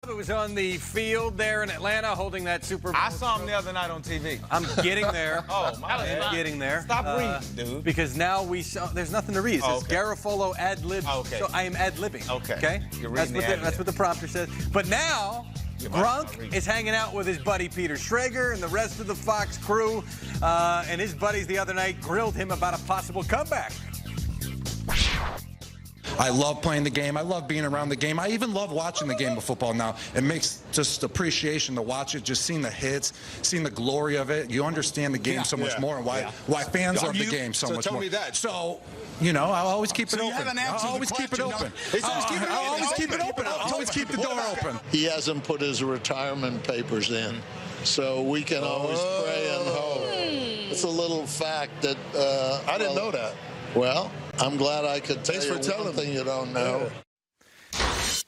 It was on the field there in Atlanta holding that Super Bowl. I saw him the other night on TV. I'm getting there. Oh, my bad. I'm getting there. Stop reading, dude. Because now there's nothing to read. It says Garofolo ad-lib. Okay. So I am ad-libbing. Okay. You're reading that's what the prompter says. But now Gronk is hanging out with his buddy Peter Schrager and the rest of the Fox crew. And his buddies the other night grilled him about a possible comeback. I love playing the game. I love being around the game. I even love watching the game of football now. It makes just appreciation to watch it, just seeing the hits, seeing the glory of it. You understand the game so much more and why fans love the game so much more. So, you know, I'll always keep it open. I'll always keep it open. I'll always keep it open. I'll always keep the door open. He hasn't put his retirement papers in, so we can always pray and hope. It's a little fact that I didn't know that. Well, I'm glad I could tell you one thing you don't know.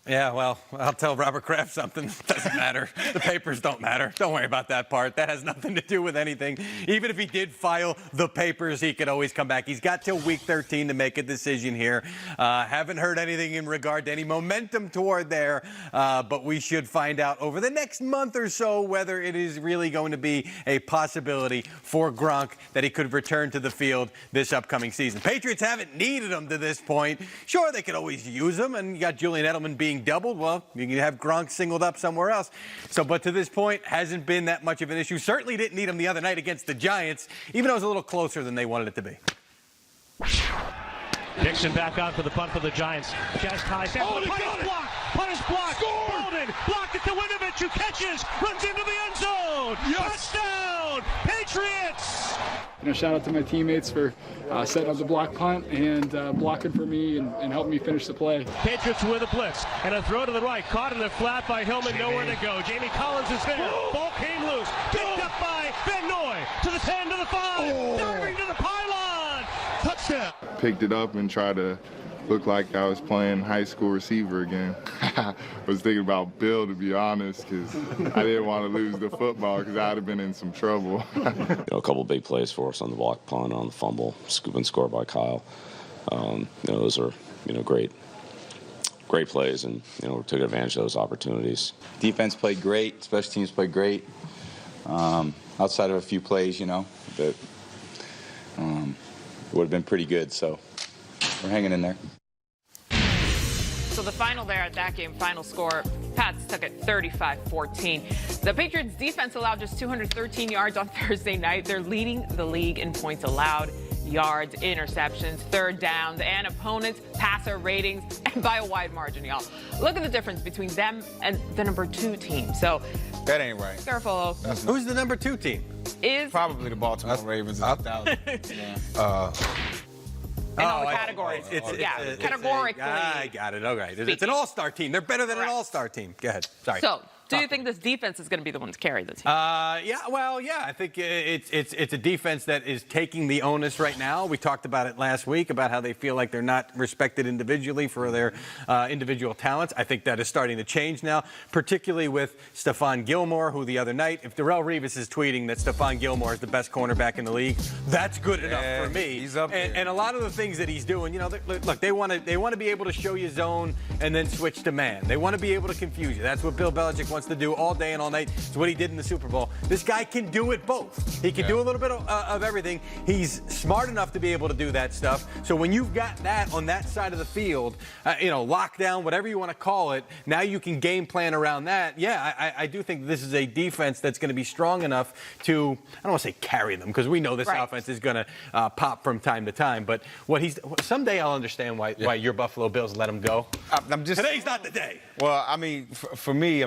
Yeah, well, I'll tell Robert Kraft something. It doesn't matter. The papers don't matter. Don't worry about that part. That has nothing to do with anything. Even if he did file the papers, he could always come back. He's got till week 13 to make a decision here. Haven't heard anything in regard to any momentum toward there, but we should find out over the next month or so whether it is really going to be a possibility for Gronk that he could return to the field this upcoming season. Patriots haven't needed him to this point. Sure, they could always use him, and you got Julian Edelman being doubled. Well, you can have Gronk singled up somewhere else. So, but to this point, hasn't been that much of an issue. Certainly didn't need him the other night against the Giants, even though it was a little closer than they wanted it to be. Dixon back on for the punt for the Giants. Chest high. Punish block. Bolden blocked it to Winovich, who catches, runs into the end zone. Yes. Touchdown, Patriots! Shout out to my teammates for setting up the block punt and blocking for me and helping me finish the play. Patriots with a blitz and a throw to the right, caught in the flat by Hillman, nowhere to go. Jamie Collins is there. Ball came loose, picked up by Van Noy to the 10 to the 5, diving to the pylon. Touchdown. Picked it up and tried to look like I was playing high school receiver again. I was thinking about Bill, to be honest, because I didn't want to lose the football because I'd have been in some trouble. A couple big plays for us on the block punt, on the fumble, scoop and score by Kyle. Those are great plays, and we took advantage of those opportunities. Defense played great. Special teams played great. Outside of a few plays, that would have been pretty good. So we're hanging in there. So the final there at that game, final score, Pats took it 35-14. The Patriots defense allowed just 213 yards on Thursday night. They're leading the league in points allowed, yards, interceptions, third downs, and opponents' passer ratings, and by a wide margin, y'all. Look at the difference between them and the number 2 team. So that ain't right. Garofolo. Who's the number 2 team? Is probably the Baltimore Ravens. In all the categories. Categorically. I got it. Okay. It's an all-star team. They're better than an all-star team. Go ahead. Sorry. So, do you think this defense is going to be the one to carry the team? I think it's a defense that is taking the onus right now. We talked about it last week, about how they feel like they're not respected individually for their individual talents. I think that is starting to change now, particularly with Stephon Gilmore, who the other night, if Darrelle Revis is tweeting that Stephon Gilmore is the best cornerback in the league, that's good enough for me. He's up there. And a lot of the things that he's doing, look, they want to be able to show you zone and then switch to man. They want to be able to confuse you. That's what Bill Belichick wants to do all day and all night. It's what he did in the Super Bowl. This guy can do it both. He can do a little bit of everything. He's smart enough to be able to do that stuff. So when you've got that on that side of the field, lockdown, whatever you want to call it, now you can game plan around that. Yeah, I do think this is a defense that's going to be strong enough to, I don't want to say carry them, because we know this offense is going to pop from time to time. But someday I'll understand why your Buffalo Bills let him go. Today's not the day. Well, for me,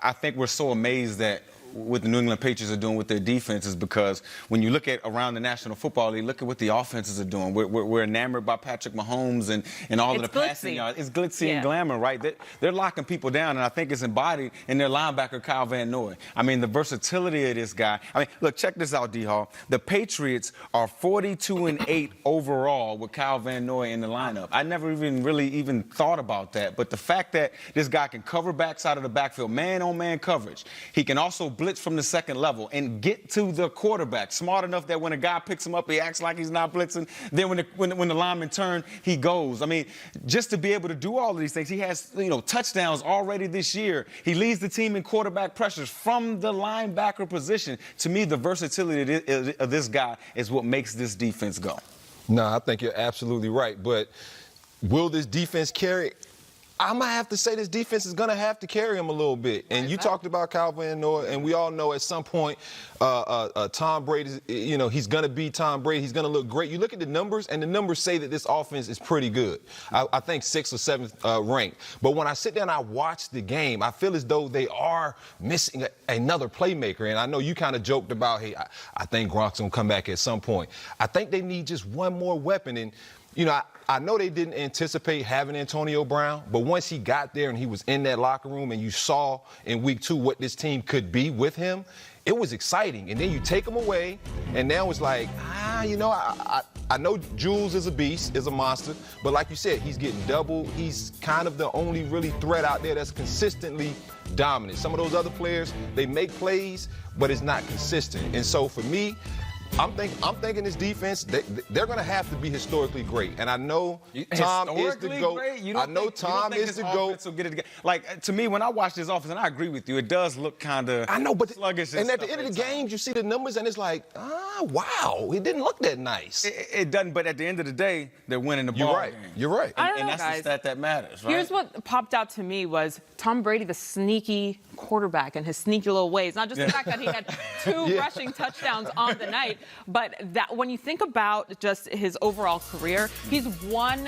I think we're so amazed that what the New England Patriots are doing with their defense is because when you look at around the National Football League, look at what the offenses are doing. We're enamored by Patrick Mahomes and all of the passing yards. It's glitzy and glamour, right? They're locking people down, and I think it's embodied in their linebacker, Kyle Van Noy. The versatility of this guy. Look, check this out, D-Hall. The Patriots are 42-8 overall with Kyle Van Noy in the lineup. I never even thought about that, but the fact that this guy can cover backs out of the backfield, man-on-man coverage. He can also blitz from the second level and get to the quarterback. Smart enough that when a guy picks him up, he acts like he's not blitzing. Then when the lineman turn, he goes. I mean, just to be able to do all of these things, he has, touchdowns already this year. He leads the team in quarterback pressures from the linebacker position. To me, the versatility of this guy is what makes this defense go. No, I think you're absolutely right. But will this defense carry? I might have to say this defense is going to have to carry him a little bit. And you talked about Calvin and Noah, and we all know at some point Tom Brady, he's going to be Tom Brady. He's going to look great. You look at the numbers, and the numbers say that this offense is pretty good. I think 6th or 7th ranked. But when I sit down and I watch the game, I feel as though they are missing another playmaker. And I know you kind of joked about, hey, I think Gronk's going to come back at some point. I think they need just one more weapon. And, I know they didn't anticipate having Antonio Brown, but once he got there and he was in that locker room and you saw in week 2 what this team could be with him, it was exciting. And then you take him away, and now it's like, I know Jules is a beast, is a monster, but like you said, he's getting double. He's kind of the only really threat out there that's consistently dominant. Some of those other players, they make plays, but it's not consistent. And so for me, I'm thinking this defense, they're going to have to be historically great. And I know Tom is the GOAT. I know Tom is the GOAT. Like, to me, when I watch this offense, and I agree with you, it does look kind of sluggish. And at the end of the games, you see the numbers, and it's like, wow, it didn't look that nice. It doesn't, but at the end of the day, they're winning the ball game. You're right. And that's the stat that matters, right? Here's what popped out to me was Tom Brady, the sneaky quarterback, and his sneaky little ways. Not just the fact that he had 2 rushing touchdowns on the night, but that when you think about just his overall career, he's one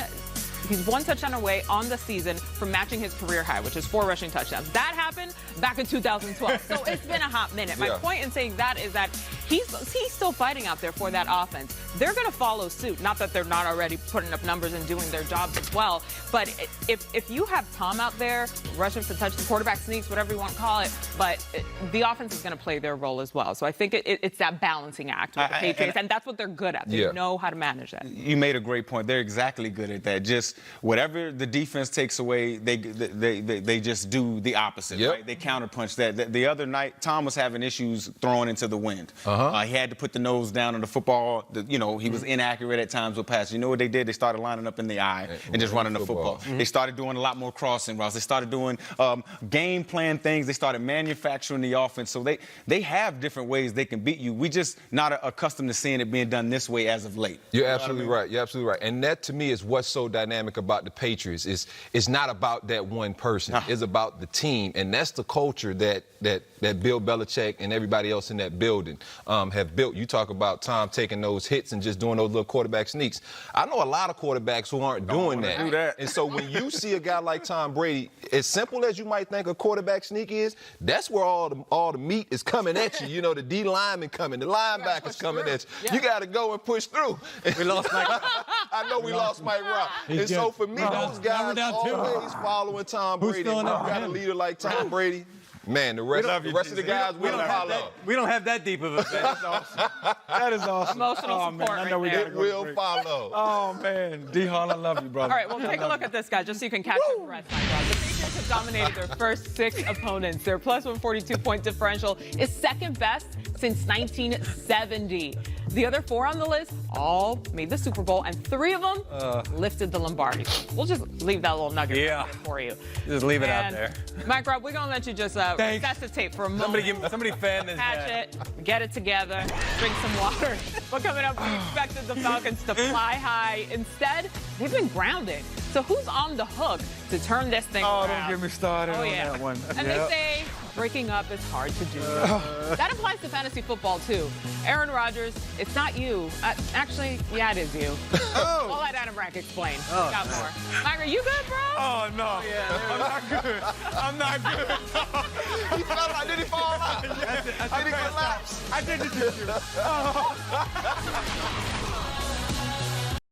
touchdown away on the season from matching his career high, which is 4 rushing touchdowns. That happened back in 2012. So it's been a hot minute. My point in saying that is that he's still fighting out there for that offense. They're going to follow suit. Not that they're not already putting up numbers and doing their jobs as well. But if you have Tom out there rushing for touchdowns, quarterback sneaks, whatever you want to call it, but the offense is going to play their role as well. So I think it's that balancing act with the Patriots, and that's what they're good at. They know how to manage that. You made a great point. They're exactly good at that. Just whatever the defense takes away, they just do the opposite, right? They counterpunch that. The other night, Tom was having issues throwing into the wind. He had to put the nose down on the football. He was inaccurate at times with passes. You know what they did? They started lining up in the eye and just running the football. They started doing a lot more crossing routes. They started doing game plan things. They started manufacturing the offense. So they have different ways they can beat you. We just not accustomed to seeing it being done this way as of late. You're absolutely right. You're absolutely right. And that, to me, is what's so dynamic about the Patriots. It's not about that one person. It's about the team. And that's the culture that Bill Belichick and everybody else in that building have built. You talk about Tom taking those hits and just doing those little quarterback sneaks. I know a lot of quarterbacks who aren't doing that. And so when you see a guy like Tom Brady, as simple as you might think a quarterback sneak is, that's where all the meat is coming at you. The D lineman coming, the linebackers coming at you. You got to go and push through. We lost Mike. I know we lost Mike Rock. And so for me, those guys always following Tom Brady. If you got a leader like Tom Brady, man, the rest of the guys will follow. We don't have that deep of a fan. That's awesome. That is awesome. Emotional support I know we right there. It will follow. Oh, man. D-Hall, I love you, brother. All right, well, take a look at this, guys, just so you can catch your breath. The Patriots have dominated their first 6 opponents. Their plus 142-point differential is second best since 1970. The other 4 on the list all made the Super Bowl, and 3 of them lifted the Lombardi. We'll just leave that little nugget right there for you. Just leave it out there. Mike Rob, we're going to let you just resuscitate for a moment. Somebody fan this Catch it, get it together, drink some water. But coming up, we expected the Falcons to fly high. Instead, they've been grounded. So who's on the hook to turn this thing around? Oh, don't get me started on that one. And they say breaking up is hard to do. That applies to fantasy football, too. Aaron Rodgers, it's not you. Actually, yeah, it is you. I'll let Adam Rank explain. Got more. Myra, you good, bro? Oh, no. I'm not good. I'm not good. He fell out. Did he fall out? I did he collapse? I did the juju.